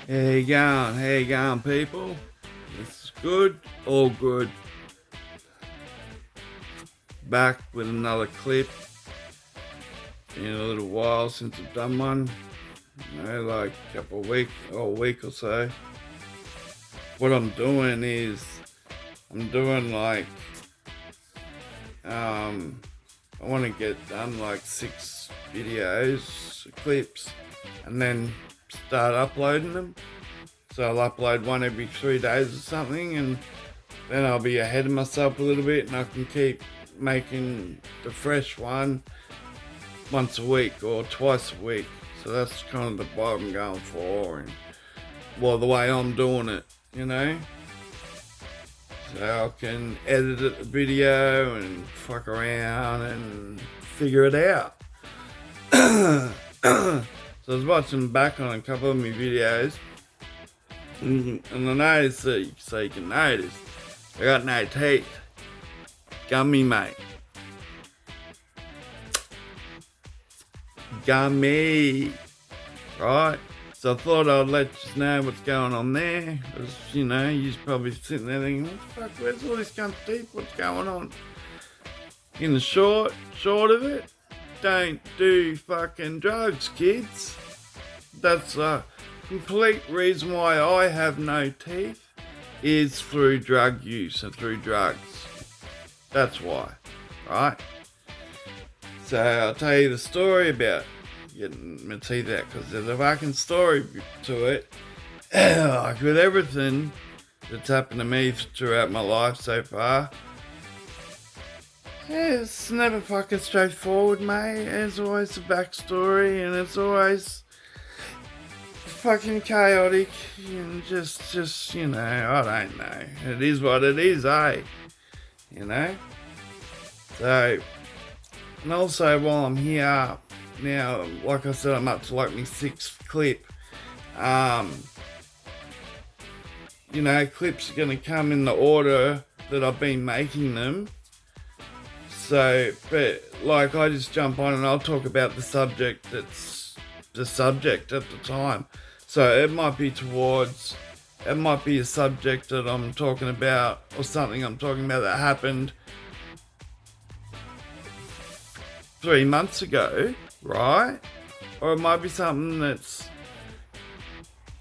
How you going? How you going, people? It's good, all good. Back with another clip. Been a little while since I've done one. Like a couple of weeks, or a week or so. What I'm doing is, I'm doing like, I want to get done like 6 videos, clips, and then start uploading them. So I'll upload one every 3 days or something, and then I'll be ahead of myself a little bit, and I can keep making the fresh one once a week or twice a week. So that's kind of the what I'm going for, and well, the way I'm doing it, you know. So I can edit the video and fuck around and figure it out. So I was watching back on a couple of my videos, and I noticed that, so you can notice, I got no teeth. Gummy, mate. Gummy. Right? So I thought I'd let you know what's going on there. Because, you know, you're probably sitting there thinking, what the fuck, where's all this cunt teeth? What's going on? In the short of it, don't do fucking drugs, kids. That's a complete reason why I have no teeth, is through drug use and through drugs. That's why, right? So I'll tell you the story about getting my teeth out, because there's a fucking story to it. Like with everything that's happened to me throughout my life so far, it's never fucking straightforward, mate. There's always a backstory, and it's always fucking chaotic, and just, you know, I don't know. It is what it is, eh? You know? So, and also while I'm here, now, like I said, I'm up to like my 6th clip. You know, clips are going to come in the order that I've been making them. So, but like I just jump on and I'll talk about the subject that's the subject at the time. So it might be a subject that I'm talking about, or something I'm talking about that happened 3 months ago, right? Or it might be something that's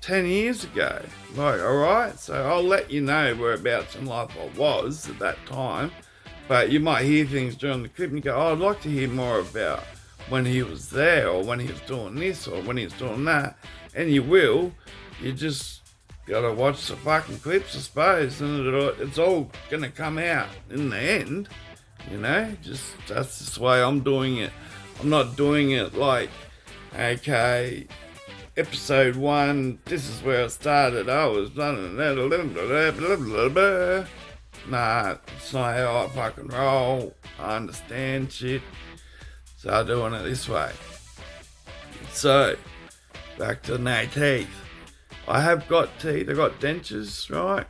10 years ago. Like, alright, so I'll let you know whereabouts in life I was at that time. But you might hear things during the clip and you go, oh, I'd like to hear more about when he was there, or when he was doing this, or when he was doing that. And you will. You just gotta watch the fucking clips, I suppose, and it's all gonna come out in the end. You know, that's just the way I'm doing it. I'm not doing it like, okay, episode 1, this is where I started. I was nah, it's not how I fucking roll. I understand shit. So I'm doing it this way. So, back to no teeth. I have got teeth. I got dentures, right?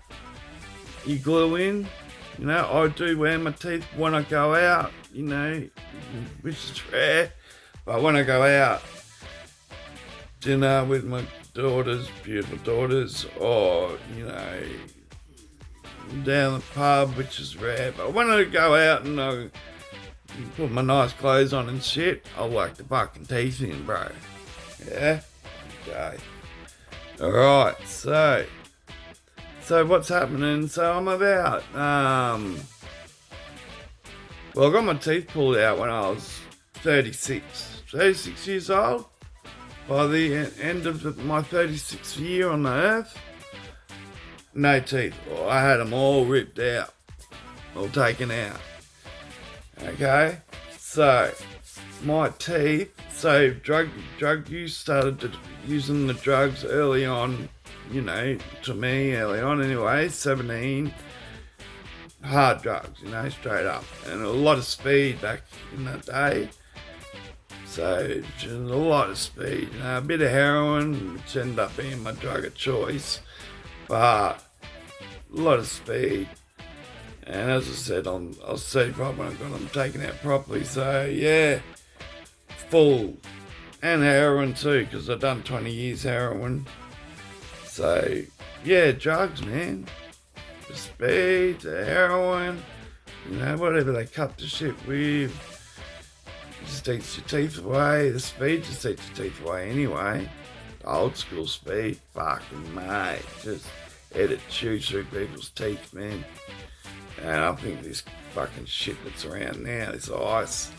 You glue in. You know, I do wear my teeth when I go out, you know, which is rare. But when I go out, dinner with my daughters, beautiful daughters, or, you know, down the pub, which is rare. But when I go out and I put my nice clothes on and shit, I like the fucking teeth in, bro. Yeah? Okay. Alright, so what's happening? So I'm about, well, I got my teeth pulled out when I was 36 years old. By the end of my 36th year on the earth, no teeth. Well, I had them all ripped out, all taken out. Okay, so my teeth. So drug use, started using the drugs early on. You know, to me early on anyway. 17, hard drugs. You know, straight up, and a lot of speed back in that day. So just a lot of speed, you know, a bit of heroin, which ended up being my drug of choice, but a lot of speed. And as I said, I was 35 when I got them taken out properly. So yeah, full, and heroin too, because I've done 20 years heroin. So, yeah, drugs, man. The speed, the heroin, whatever they cut the shit with. It just eats your teeth away. The speed just eats your teeth away anyway. The old school speed, fucking mate. Just it chews through people's teeth, man. And I think this fucking shit that's around now, this ice,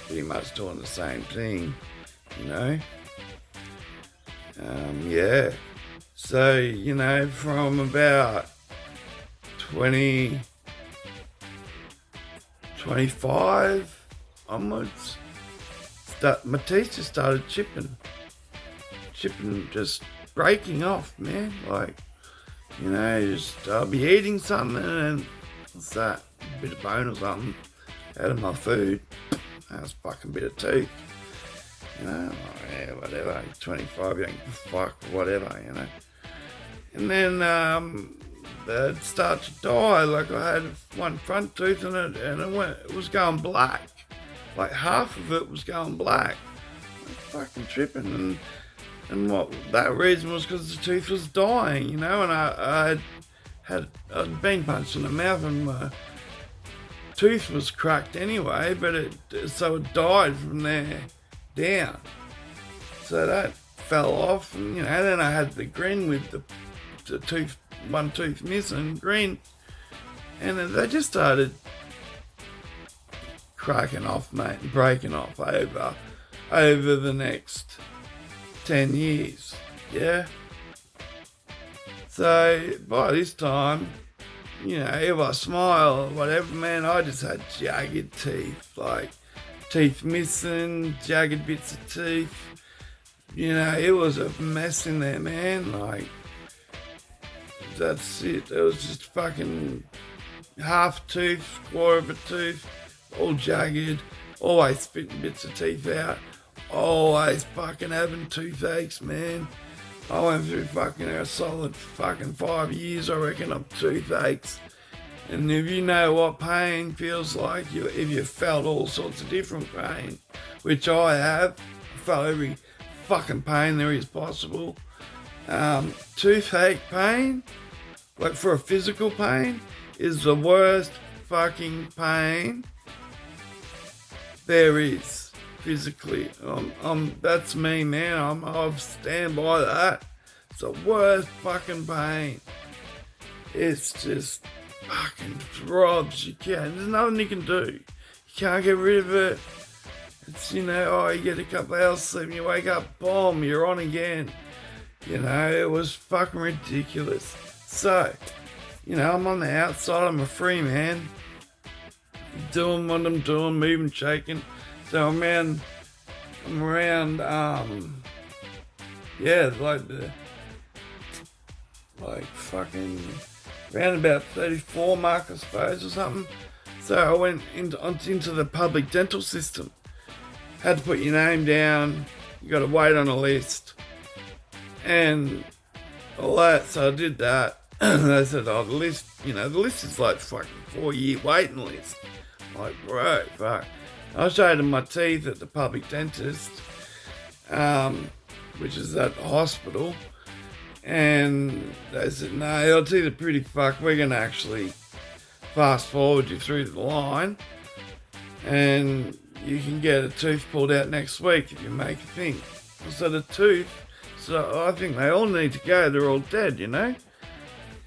pretty much doing the same thing, Yeah. So, from about 25 onwards, my teeth just started chipping, just breaking off, man. Like, just I'll be eating something and what's that? A bit of bone or something out of my food. That's a fucking bit of tooth. Yeah, whatever. 25, you don't give a fuck, whatever, And then they'd start to die. Like I had one front tooth and it was going black. Like half of it was going black. I was fucking tripping. And what that reason was because the tooth was dying, and I'd been punched in the mouth and my tooth was cracked anyway, but so it died from there down. So that fell off, and then I had the grin with the tooth, one tooth missing, grin, and then they just started cracking off, mate, and breaking off over the next 10 years, yeah? So by this time, if I smile or whatever, man, I just had jagged teeth, like teeth missing, jagged bits of teeth. It was a mess in there, man. Like, that's it. It was just fucking half tooth, quarter of a tooth, all jagged, always spitting bits of teeth out, always fucking having toothaches, man. I went through fucking a solid fucking 5 years, I reckon, of toothaches. And if you know what pain feels like, if you felt all sorts of different pain, which I have, I felt every fucking pain there is possible. Toothache pain, like for a physical pain, is the worst fucking pain there is physically. That's me, man. I'll stand by that. It's the worst fucking pain. It's just fucking throbs. There's nothing you can do. You can't get rid of it. It's, you get a couple of hours sleep and you wake up, boom, you're on again. It was fucking ridiculous. So, I'm on the outside, I'm a free man. Doing what I'm doing, moving, shaking. So I'm around, around about 34 mark, I suppose, or something. So I went into the public dental system. Had to put your name down, you got to wait on a list, and all that. So I did that. They said, the list, the list is like fucking 4-year waiting list. I'm like, bro, fuck. I showed them my teeth at the public dentist, which is at the hospital, and they said, no, your teeth are pretty fucked. We're going to actually fast forward you through the line, and you can get a tooth pulled out next week if you make a thing. So the tooth, so I think they all need to go. They're all dead,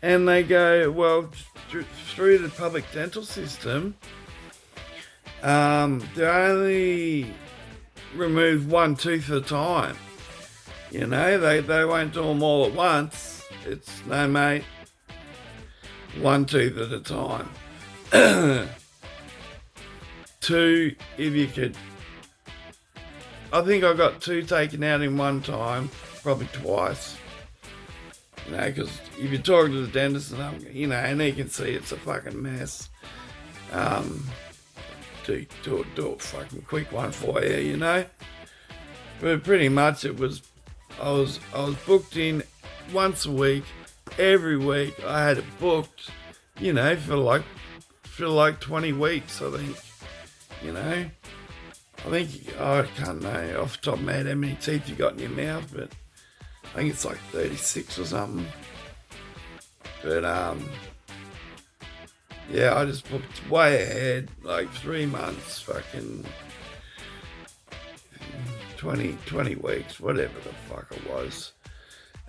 And they go, well, through the public dental system, they only remove one tooth at a time. They won't do them all at once. It's, no, mate, one tooth at a time. 2, if you could. I think I got 2 taken out in one time, probably twice. Because if you're talking to the dentist and and he can see it's a fucking mess. Do a fucking quick one for you, But pretty much it was, I was booked in once a week, every week. I had it booked, for like 20 weeks, I think. I think, I can't know off the top of my head how many teeth you got in your mouth, but think it's like 36 or something. But yeah, I just booked way ahead, like 3 months, fucking 20 weeks, whatever the fuck it was.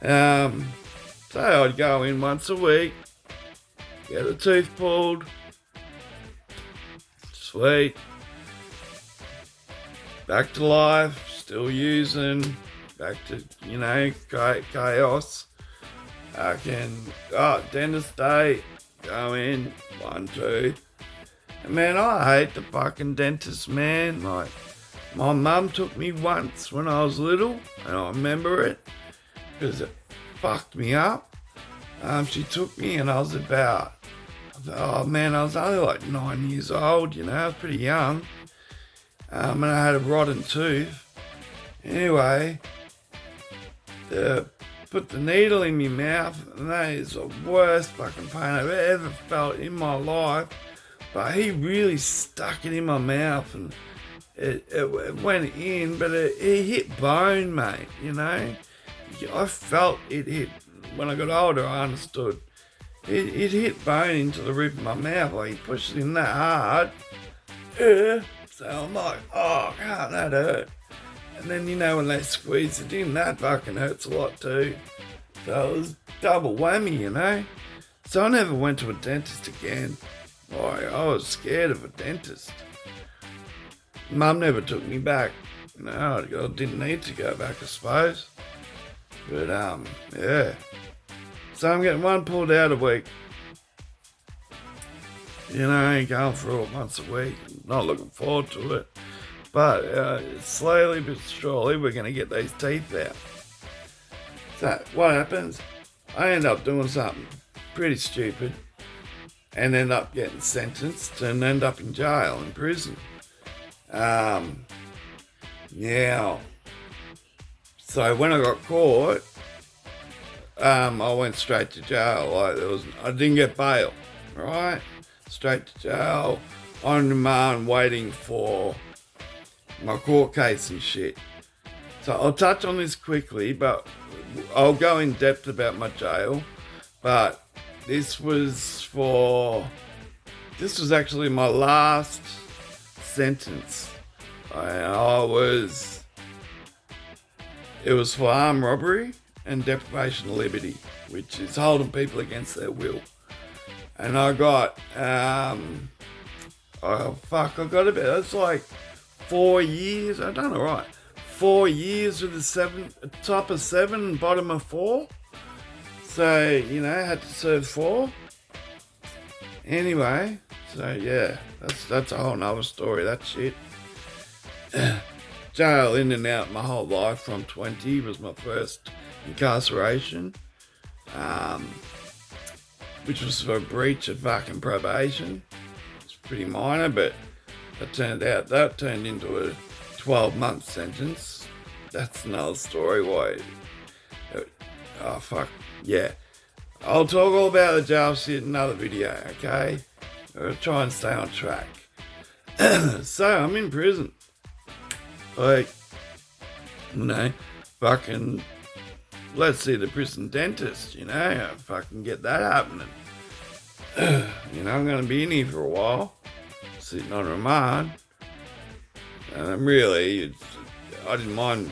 So I'd go in once a week, get a tooth pulled, sweet, back to life, still using, back to, chaos. I can, dentist day, go in, 1 tooth. And man, I hate the fucking dentist, man. Like, my mum took me once when I was little, and I remember it, because it fucked me up. She took me and I was I was only like 9 years old, I was pretty young. And I had a rotten tooth. Anyway, put the needle in my mouth, and that is the worst fucking pain I've ever felt in my life. But he really stuck it in my mouth, and it went in, but it hit bone, mate, I felt it hit. When I got older, I understood. It hit bone into the roof of my mouth, like he pushed it in that hard. So I'm like, oh, God, that hurt. And then, when they squeeze it in, that fucking hurts a lot too. So it was double whammy, So I never went to a dentist again. Boy, I was scared of a dentist. Mum never took me back. I didn't need to go back, I suppose. But, yeah. So I'm getting 1 pulled out a week. Going through it once a week. Not looking forward to it. But slowly but surely, we're going to get these teeth out. So what happens? I end up doing something pretty stupid and end up getting sentenced and end up in jail, in prison. Yeah. So when I got caught, I went straight to jail. I didn't get bail, right? Straight to jail, on remand, waiting for my court case and shit. So I'll touch on this quickly, but I'll go in depth about my jail. But this was actually my last sentence. It was for armed robbery and deprivation of liberty, which is holding people against their will. And I got, it's like 4 years. I done it right. 4 years with top of 7, bottom of 4. So, I had to serve 4. Anyway, so yeah, that's a whole nother story, that shit. Jail in and out my whole life from 20 was my first incarceration, which was for a breach of fucking probation. It's pretty minor, but that turned into a 12-month sentence. That's another story why. Oh, fuck, yeah. I'll talk all about the jail shit in another video, okay? I'll try and stay on track. So, I'm in prison. Like, fucking, let's see the prison dentist, fucking get that happening. I'm going to be in here for a while, sitting on remand. And I didn't mind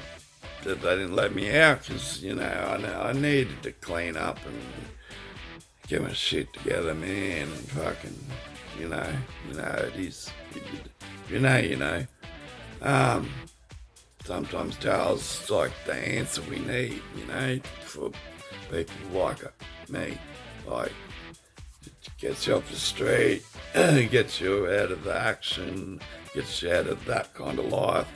that they didn't let me out because, I needed to clean up and get my shit together, man, and fucking, it is. You know. Sometimes jail's like the answer we need, for people like me. Like, it gets you off the street, gets you out of the action, gets you out of that kind of life,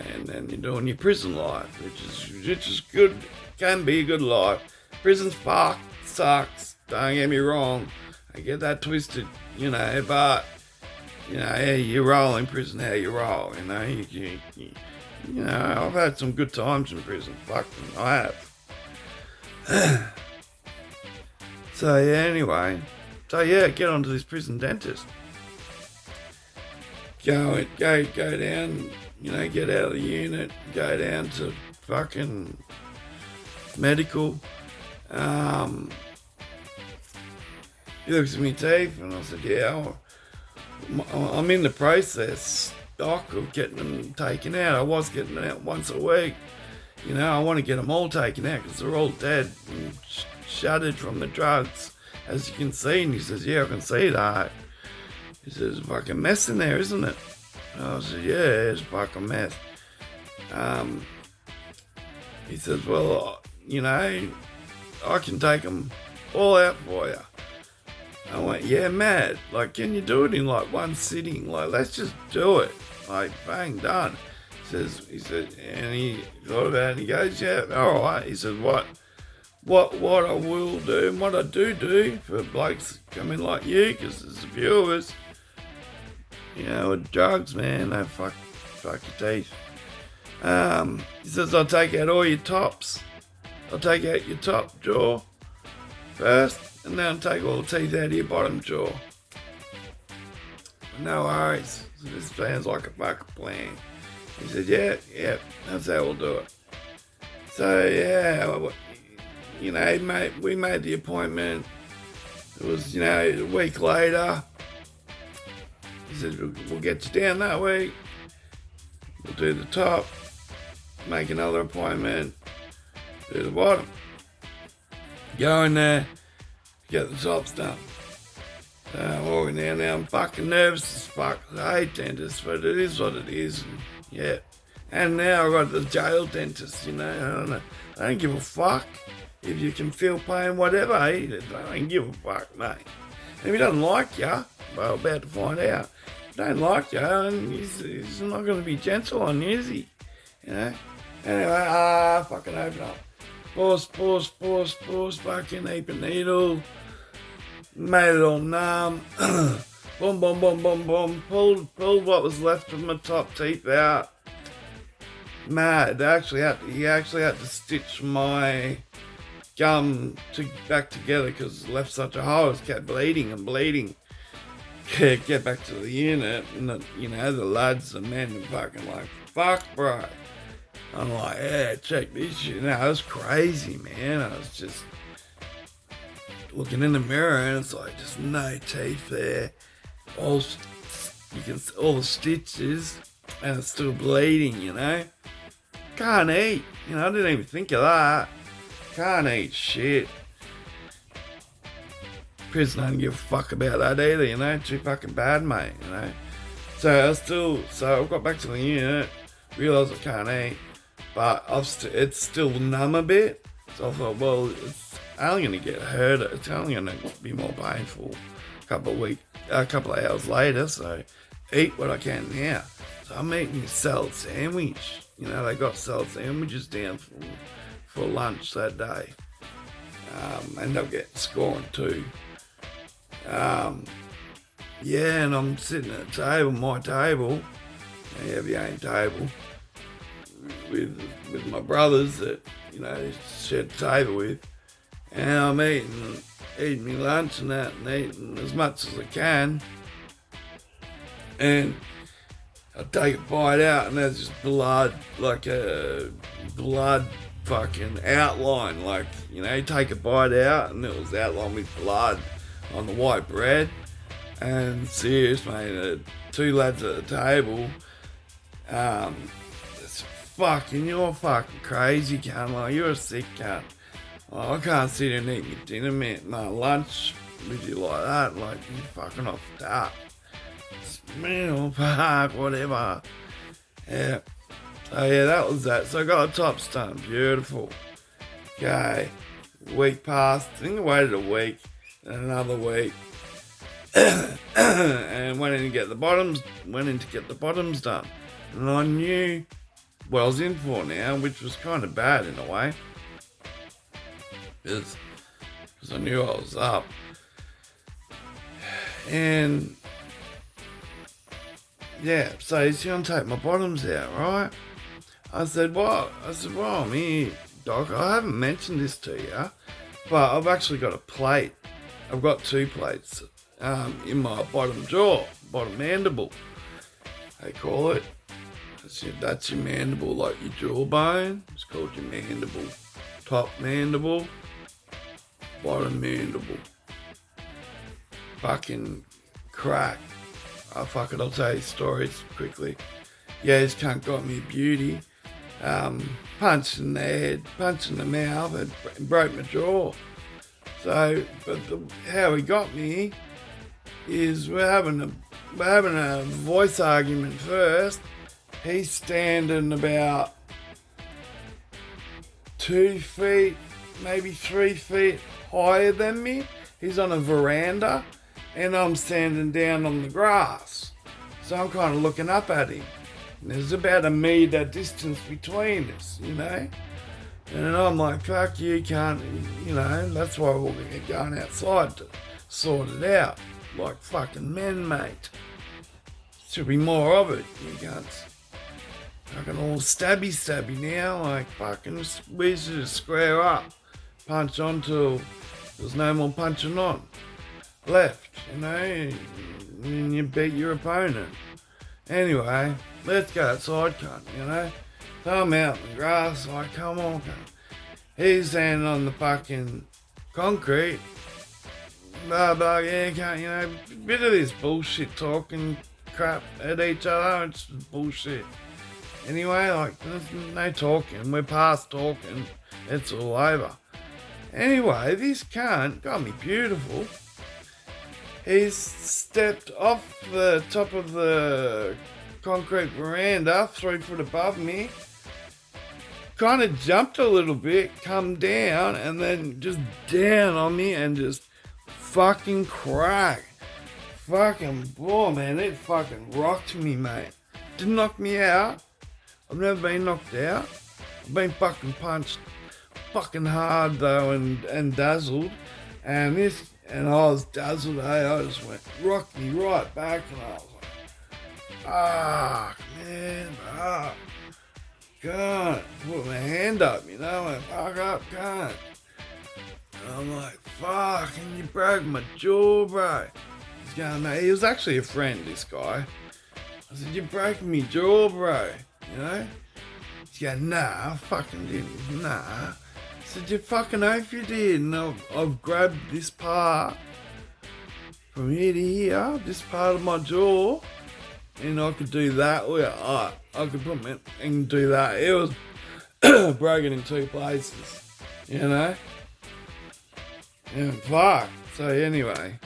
and then you're doing your prison life, which is good, can be a good life. Prison's fucked, sucks, don't get me wrong. I get that twisted, but, you roll in prison how you roll, I've had some good times in prison, fucking, I have. So, yeah, anyway. So, yeah, get onto this prison dentist. Go down, get out of the unit, go down to fucking medical. He looks at me teeth and I said, yeah, I'm in the process, Doc, of getting them taken out. I was getting them out once a week. You know, I want to get them all taken out because they're all dead and shattered from the drugs, as you can see. And he says, yeah, I can see that. He says, it's a fucking mess in there, isn't it? And I said, yeah, it's a fucking mess. He says, well, you know, I can take them all out for you. I went, yeah, mad. Like, can you do it in like one sitting? Like, let's just do it. Like, bang, done. He said, and he thought about it and he goes, yeah, all right. He said, what I will do and what I do for blokes coming like you, because there's a few of us, you know, with drugs, man, they fuck your teeth. He says, I'll take out all your tops. I'll take out your top jaw first, and then I'll take all the teeth out of your bottom jaw. No worries. So this sounds like a fucking plan. He said, yeah, that's how we'll do it. So, yeah, you know, we made the appointment. It was, you know, a week later. He said, we'll get you down that week. We'll do the top. Make another appointment. Do the bottom. Go in there. Get the tops done. Now I'm fucking nervous as fuck. I hate dentists, but it is what it is. Yeah. And now I got the jail dentist, you know. I don't give a fuck if you can feel pain, whatever. I don't give a fuck, mate. If he doesn't like you, well, about to find out. If he don't like you, and he's not going to be gentle on you, is he? You know. Anyway, fucking open up. Force, fucking heap of needle. Made it all numb. Boom. Pulled what was left of my top teeth out. Mad. He actually had to stitch my gum back together because it left such a hole. It kept bleeding. Get back to the unit, and the lads, the men, are fucking like, fuck, bro. I'm like, yeah, check this shit. No, it was crazy, man. I was just looking in the mirror and it's like just no teeth there. You can see all the stitches and it's still bleeding, you know. Can't eat. You know, I didn't even think of that. Can't eat shit. Prison don't give a fuck about that either, you know. Too fucking bad, mate, you know. So I got back to the unit, realised I can't eat, but it's still numb a bit. So I thought, well, it's only going to get hurt. It's only going to be more painful a couple of hours later. So eat what I can now. So I'm eating a salad sandwich. You know, they got salad sandwiches down for lunch that day. Ended up getting scoring too. Yeah, and I'm sitting at a table, my table, a heavy-aim table, with my brothers that, you know, shared the table with, and I'm eating my lunch and that, and eating as much as I can, and I take a bite out, and there's just blood, like a blood fucking outline, like, you know, you take a bite out, and it was outlined with blood on the white bread. And serious, mate, two lads at the table, it's fucking, you're fucking crazy, cunt, like, you're a sick cunt. Like, I can't sit here and eat my dinner, man, my lunch with you like that, like, you're fucking off the top. Man, fuck, whatever. Yeah. So yeah, that was that. So I got the tops done, beautiful. Okay, week passed, I think I waited a week, and another week. And went in to get the bottoms done, and I knew what I was in for now, which was kind of bad in a way, because I knew I was up. And yeah, so he's gonna take my bottoms out, right? I said, what? Well, I'm here, Doc. I haven't mentioned this to you, but I've actually got a plate. I've got two plates. In my bottom jaw, bottom mandible, they call it. That's your mandible, like your jawbone. It's called your mandible, top mandible, bottom mandible. Fucking crack. Oh, fuck it, I'll tell you stories quickly. Yeah, this cunt got me a beauty. Punched in the head, punched in the mouth, and broke my jaw. So, but how he got me is we're having a voice argument first. He's standing about 2 feet, maybe 3 feet higher than me. He's on a veranda, and I'm standing down on the grass. So I'm kind of looking up at him. And there's about a metre distance between us, you know. And I'm like, fuck you, can't, you know, that's why we're going outside to sort it out. Like fucking men, mate. Should be more of it, you cunts. Fucking all stabby now, like fucking, we should just square up. Punch on till there's no more punching on. Left, you know, and you beat your opponent. Anyway, let's go outside, cunt, you know. So I'm out in the grass, like, come on, cunt. He's standing on the fucking concrete. Blah, blah, yeah, cunt, you know. Bit of this bullshit talking crap at each other, it's bullshit. Anyway, like, there's no talking, we're past talking, it's all over. Anyway, this cunt got me beautiful. He's stepped off the top of the concrete veranda, 3 foot above me, kind of jumped a little bit, come down, and then just down on me and just fucking crack. Fucking, boy, man, it fucking rocked me, mate. Didn't knock me out. I've never been knocked out. I've been fucking punched fucking hard, though, and dazzled. And I was dazzled, hey, I just went, rocked me right back, and I was like, man, can't put my hand up, you know, and fuck up, can't. And I'm like, fuck, and you broke my jaw, bro. He's going, mate, he was actually a friend, this guy. I said, you broke me jaw, bro, you know. He's going, nah, I fucking didn't, nah. I said, you fucking hope you did, and I've grabbed this part from here to here, this part of my jaw, and I could do that with it. I could put my and do that. It was broken in 2 places, you know. And fuck. So anyway,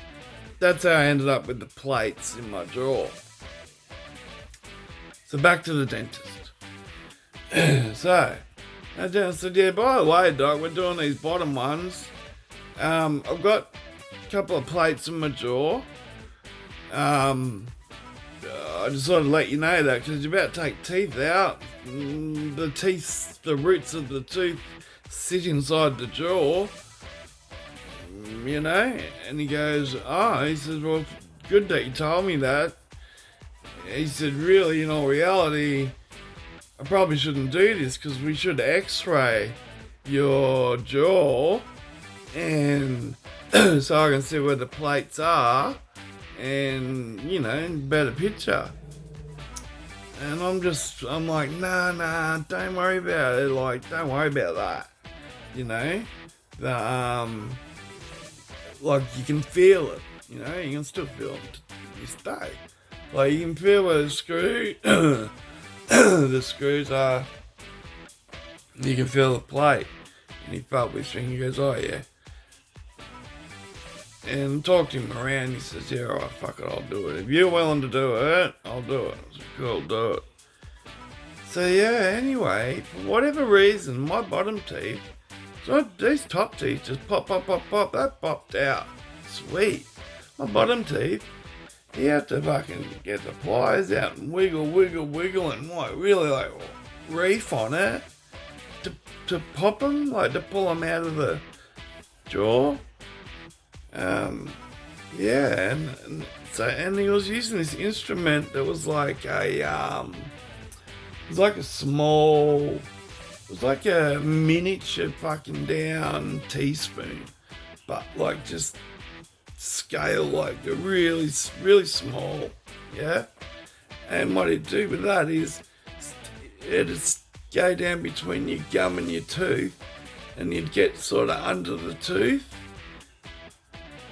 that's how I ended up with the plates in my jaw. So back to the dentist. So I just said, yeah, by the way, doc, we're doing these bottom ones. I've got a couple of plates in my jaw. I just thought I'd let you know that because you're about to take teeth out. The roots of the tooth sit inside the jaw, you know. And he goes, oh, he says, well, good that you told me that. He said, really, in all reality, I probably shouldn't do this because we should x-ray your jaw and so I can see where the plates are and, you know, better picture. And I'm like, nah, don't worry about it. Like, don't worry about that. You know, like you can feel it. You know, you can still feel it to this day. Like you can feel where the screws are. You can feel the plate. And he felt with me and he goes, oh yeah. And talked him around. He says, yeah, alright, fuck it, I'll do it. If you're willing to do it, I'll do it. I said, cool, do it. So yeah, anyway, for whatever reason, my bottom teeth, so these top teeth just pop, that popped out. Sweet. My bottom teeth, you have to fucking get the pliers out and wiggle and like really like reef on it to pop them, like to pull them out of the jaw. Yeah, and he was using this instrument that was like it was like a miniature fucking down teaspoon, but like just scale, like a really small, yeah. And what he'd do with that is it'd go down between your gum and your tooth and you'd get sort of under the tooth,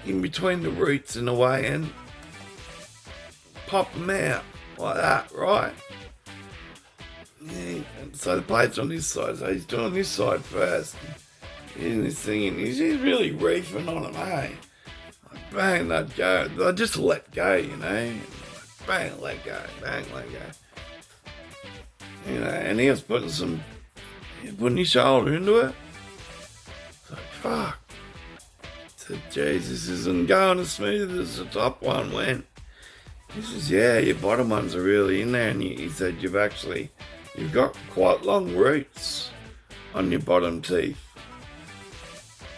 in between the roots in a way, and pop them out like that, right? Yeah, and so the plate's on this side, so he's doing this side first. In this thing, and he's really reefing on them, hey? Like, bang, they'd go. They'd just let go, you know? Bang, let go, bang, let go. You know, and he was putting his shoulder into it. It's like, fuck. I said, geez, this isn't going as smooth as the top one went. He says, yeah, your bottom ones are really in there. And he said, you've got quite long roots on your bottom teeth.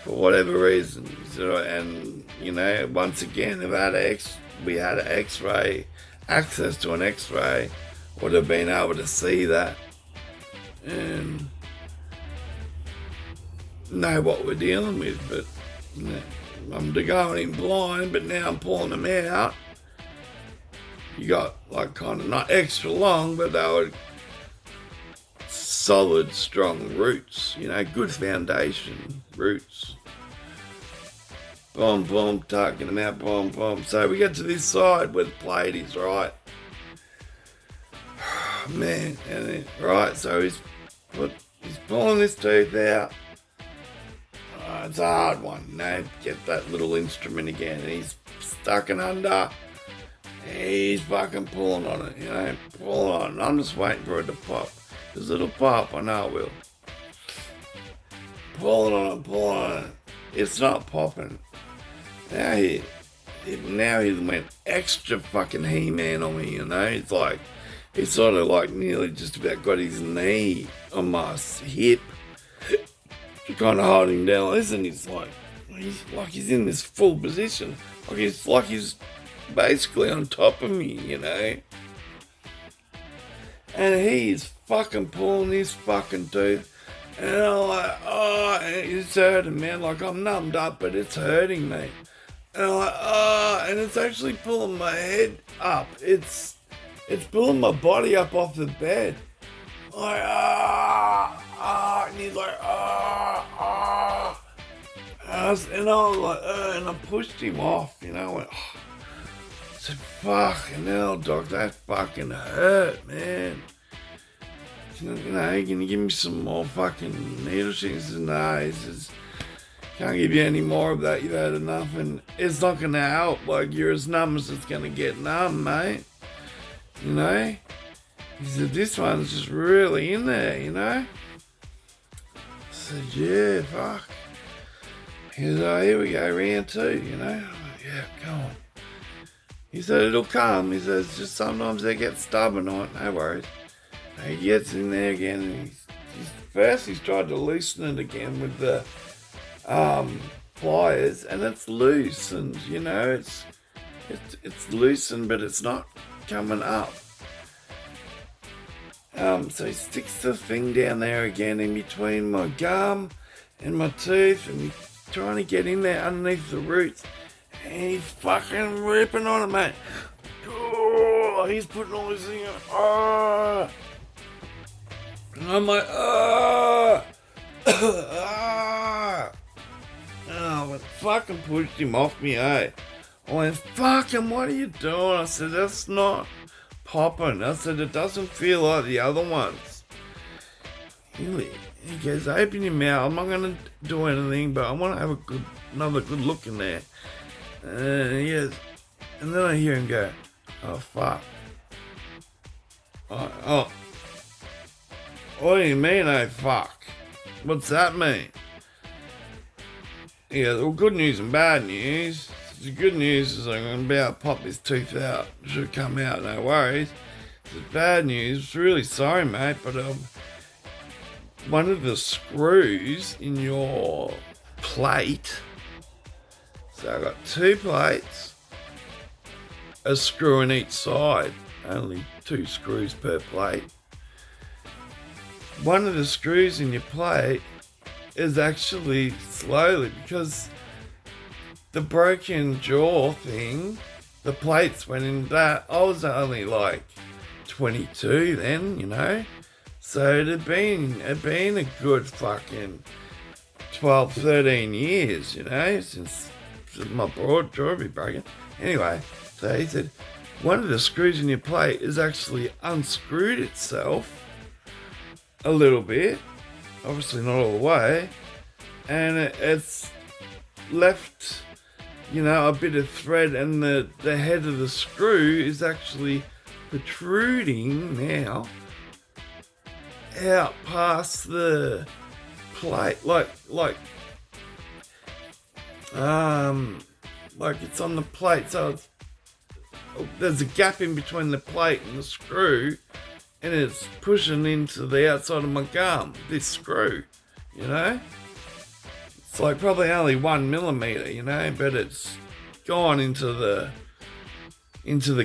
For whatever reason. So, and, you know, once again, we had an x-ray, access to an x-ray, would have been able to see that and know what we're dealing with. But you know, I'm going in blind, but now I'm pulling them out. You got like kind of not extra long, but they were solid, strong roots, you know, good foundation roots. Boom, boom, tucking them out, boom, boom. So we get to this side where the plate is, right? Man, and then, right, so he's pulling this tooth out. It's a hard one, you know, get that little instrument again, and he's stuck it under. He's fucking pulling on it, you know, pulling on it. I'm just waiting for it to pop. Because it'll pop, I know it will. Pulling on it. It's not popping. Now he went extra fucking He-Man on me, you know. It's like, he's sort of like nearly just about got his knee on my hip. To kind of hold him down. Listen, he's in this full position. Like he's basically on top of me, you know. And he's fucking pulling his fucking tooth. And I'm like, oh, and it's hurting, man. Like, I'm numbed up, but it's hurting me. And I'm like, oh, and it's actually pulling my head up. It's pulling my body up off the bed. Like, and he's like, and I was like, and I pushed him off, you know. I went, oh. I said, fucking hell, doc, that fucking hurt, man. You know, can you give me some more fucking needle shit? He says, no, he says, can't give you any more of that, you've had enough, and it's not going to help, like, you're as numb as it's going to get numb, mate. You know? He said, this one's just really in there, you know? I said, yeah, fuck. He goes, oh, here we go, round 2, you know? I'm like, yeah, come on. He said, it'll come. He says, just sometimes they get stubborn on it, no worries. He gets in there again, and he's tried to loosen it again with the pliers, and it's loosened, you know, it's loosened, but it's not coming up. So he sticks the thing down there again in between my gum and my tooth, and he's trying to get in there underneath the roots, and he's fucking ripping on it, mate. Oh, he's putting all his thing on. Oh. And I'm like, oh, I fucking pushed him off me, eh? I went, fucking, what are you doing? I said, that's not popping. I said, it doesn't feel like the other ones. He goes, open your mouth. I'm not going to do anything, but I want to have another good look in there. And he goes, and then I hear him go, oh, fuck. Oh. What do you mean, oh fuck? What's that mean? He goes, well, good news and bad news. The good news is I'm going to be able to pop this tooth out. It should come out, no worries. The bad news, really sorry, mate, but one of the screws in your plate, so I've got 2 plates, a screw in each side, only 2 screws per plate. One of the screws in your plate is actually slowly, because the broken jaw thing, the plates went in that. I was only like 22 then, you know. So it had been a good fucking 12, 13 years, you know, since my jaw be broken. Anyway, so he said, one of the screws in your plate is actually unscrewed itself a little bit, obviously not all the way, and it's left, you know, a bit of thread, and the head of the screw is actually protruding now out past the plate, like it's on the plate, so there's a gap in between the plate and the screw, and it's pushing into the outside of my gum, this screw, you know. It's like probably only 1 millimeter, you know, but it's gone into the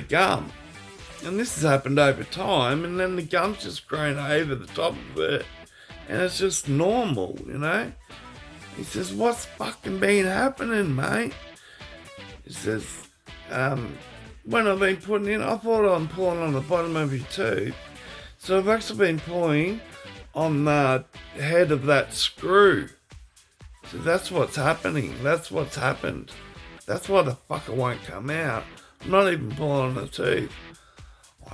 gum. And this has happened over time, and then the gum's just grown over the top of it, and it's just normal, you know. He says, what's fucking been happening, mate? He says, when I've been putting in, I thought I'm pulling on the bottom of your tooth. So I've actually been pulling on the head of that screw. So that's what's happening. That's what's happened. That's why the fucker won't come out. I'm not even pulling on the tooth.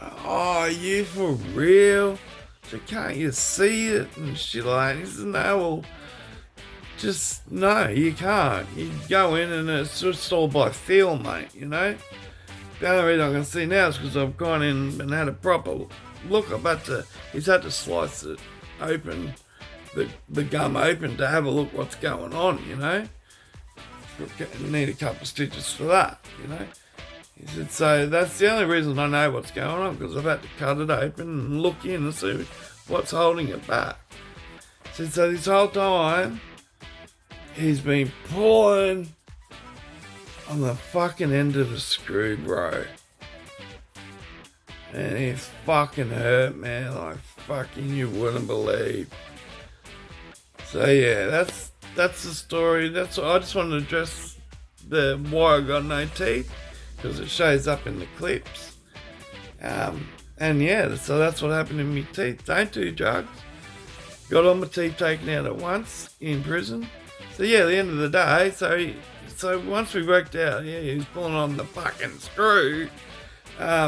Oh, are you for real? So can't you see it and shit like that? He says, no, well, just, no, you can't. You go in and it's just all by feel, mate, you know? The only reason I can see now is because I've gone in and had a proper look. He's had to slice it open, the gum open, to have a look what's going on, you know? Need a couple of stitches for that, you know? He said, so that's the only reason I know what's going on, because I've had to cut it open and look in and see what's holding it back. He said, so this whole time, he's been pulling on the fucking end of the screw, bro. And it fucking hurt, man, like fucking you wouldn't believe. So yeah, that's the story. That's I just wanted to address the why I got no teeth, because it shows up in the clips. And yeah, so that's what happened to me teeth. Don't do drugs. Got all my teeth taken out at once in prison. So yeah, at the end of the day, so once we worked out, yeah, he was pulling on the fucking screw.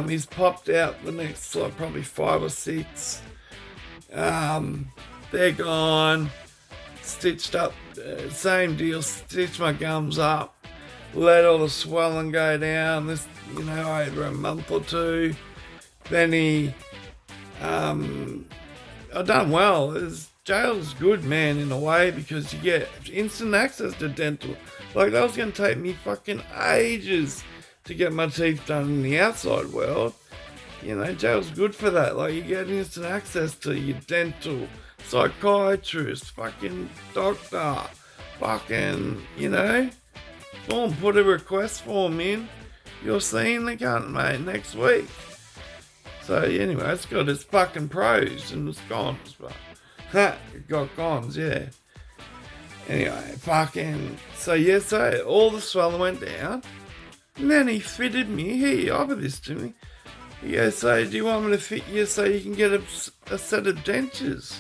He's popped out the next, like, probably 5 or 6. They're gone. Stitched up, same deal, stitched my gums up. Let all the swelling go down, this, you know, over a month or 2. Then I done well. Jail's good, man, in a way, because you get instant access to dental. Like, that was going to take me fucking ages to get my teeth done in the outside world. You know, jail's good for that. Like, you get instant access to your dental, psychiatrist, fucking doctor, fucking, you know, put a request form in. You're seeing the cunt, mate, next week. So, anyway, it's got its fucking pros and its cons, but it got cons, yeah. Anyway, so all the swelling went down, and then he fitted me. He offered this to me. He goes, so do you want me to fit you so you can get a set of dentures?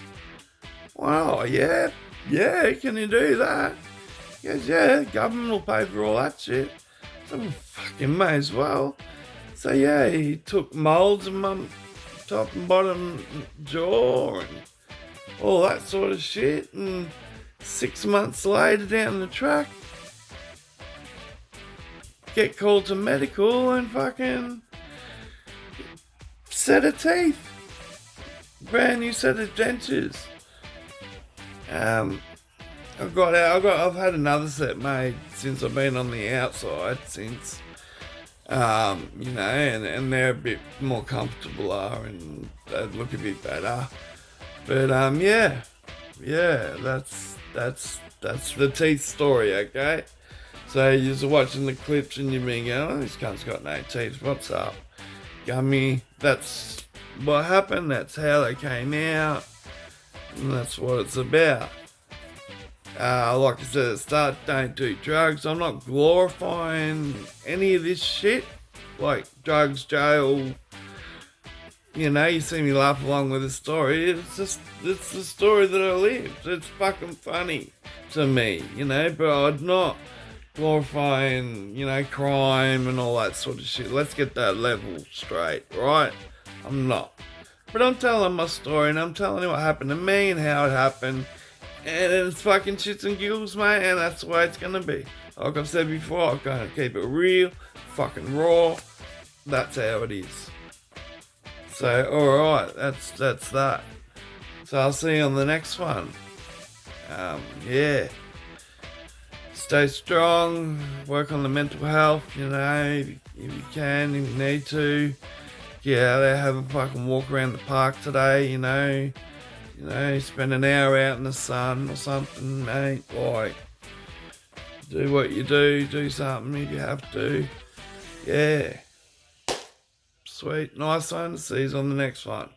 Well, yeah, can you do that? He goes, yeah, government will pay for all that shit. So we fucking may as well. So yeah, he took moulds of my top and bottom jaw and all that sort of shit, and 6 months later down the track, get called to medical and fucking set of teeth, brand new set of dentures. I've had another set made since I've been on the outside since, you know, and they're a bit more comfortable and they look a bit better. But yeah, that's the teeth story, okay? So you're watching the clips and you're being going, oh, this cunt's got no teeth, what's up? Gummy, that's what happened, that's how they came out, and that's what it's about. Like I said at the start, don't do drugs. I'm not glorifying any of this shit, like drugs, jail, you know, you see me laugh along with the story. It's the story that I lived. It's fucking funny to me, you know, but I'm not glorifying, you know, crime and all that sort of shit. Let's get that level straight, right? I'm not. But I'm telling my story and I'm telling you what happened to me and how it happened. And it's fucking shits and giggles, mate, and that's the way it's gonna be. Like I've said before, I'm gonna keep it real, fucking raw. That's how it is. So, alright, that's that. So I'll see you on the next one. Yeah. Stay strong, work on the mental health, you know, if you can, if you need to. Get out there, have a fucking walk around the park today, you know, spend an hour out in the sun or something, mate. Like, do what you do something if you have to. Yeah. Sweet, nice one. See you on the next one.